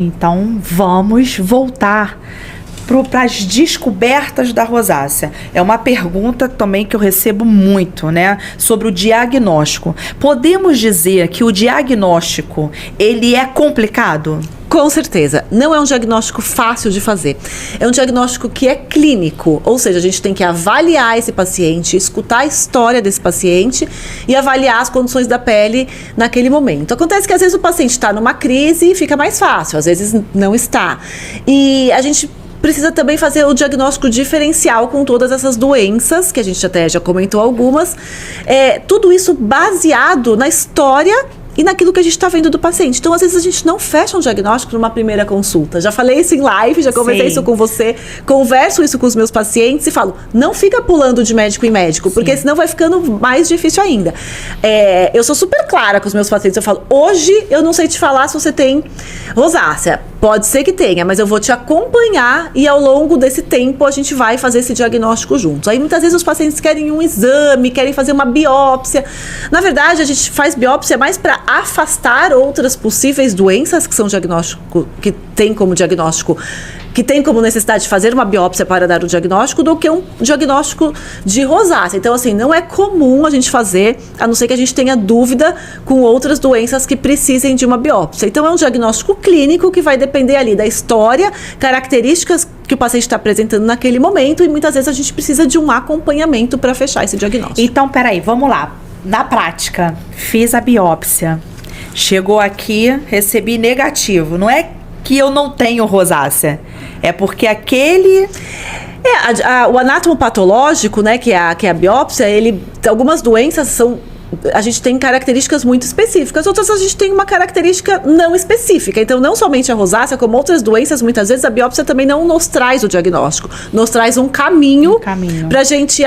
Então, vamos voltar para as descobertas da rosácea. É uma pergunta também que eu recebo muito, né? Sobre o diagnóstico. Podemos dizer que o diagnóstico, ele é complicado? Com certeza. Não é um diagnóstico fácil de fazer. É um diagnóstico que é clínico, ou seja, a gente tem que avaliar esse paciente, escutar a história desse paciente e avaliar as condições da pele naquele momento. Acontece que às vezes o paciente está numa crise e fica mais fácil, às vezes não está. E a gente precisa também fazer o diagnóstico diferencial com todas essas doenças, que a gente até já comentou algumas. Tudo isso baseado na história e naquilo que a gente está vendo do paciente. Então, às vezes, a gente não fecha um diagnóstico numa primeira consulta. Já falei isso em live, já conversei isso com você, converso isso com os meus pacientes e falo, não fica pulando de médico em médico, porque senão vai ficando mais difícil ainda. Eu sou super clara com os meus pacientes, eu falo, hoje eu não sei te falar se você tem rosácea. Pode ser que tenha, mas eu vou te acompanhar e ao longo desse tempo a gente vai fazer esse diagnóstico juntos. Aí muitas vezes os pacientes querem um exame, querem fazer uma biópsia. Na verdade, a gente faz biópsia mais para afastar outras possíveis doenças que são diagnóstico, que tem como diagnóstico, que tem como necessidade de fazer uma biópsia para dar o diagnóstico, do que um diagnóstico de rosácea. Então, assim, não é comum a gente fazer, a não ser que a gente tenha dúvida com outras doenças que precisem de uma biópsia. Então, é um diagnóstico clínico que vai depender ali da história, características que o paciente está apresentando naquele momento, e muitas vezes a gente precisa de um acompanhamento para fechar esse diagnóstico. Então, peraí, vamos lá. Na prática, fiz a biópsia, chegou aqui, recebi negativo. Não é que eu não tenho rosácea, é porque aquele... O anátomo patológico, né, que é a biópsia, algumas doenças são... A gente tem características muito específicas, outras a gente tem uma característica não específica. Então, não somente a rosácea, como outras doenças, muitas vezes a biópsia também não nos traz o diagnóstico. Nos traz um caminho. Pra gente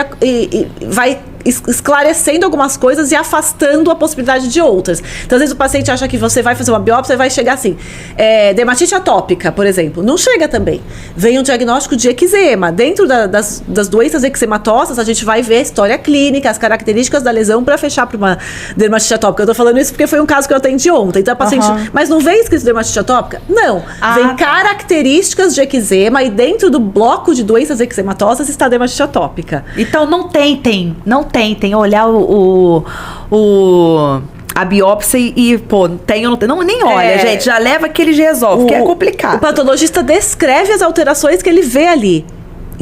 vai esclarecendo algumas coisas e afastando a possibilidade de outras. Então, às vezes o paciente acha que você vai fazer uma biópsia e vai chegar assim, dermatite atópica, por exemplo. Não chega também. Vem um diagnóstico de eczema. Dentro das doenças eczematosas, a gente vai ver a história clínica, as características da lesão para fechar para uma dermatite atópica. Eu tô falando isso porque foi um caso que eu atendi ontem. Então, a paciente, mas não vem escrito dermatite atópica? Não. Vem características de eczema e dentro do bloco de doenças eczematosas está a dermatite atópica. Então, não tentem olhar a biópsia e, pô, tem ou não tem. Não, nem olha, gente, já leva que ele resolve, porque é complicado. O patologista descreve as alterações que ele vê ali,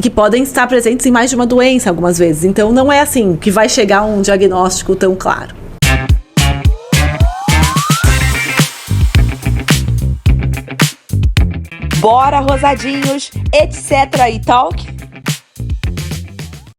que podem estar presentes em mais de uma doença algumas vezes. Então, não é assim que vai chegar um diagnóstico tão claro. Bora, rosadinhos, etc. e talk.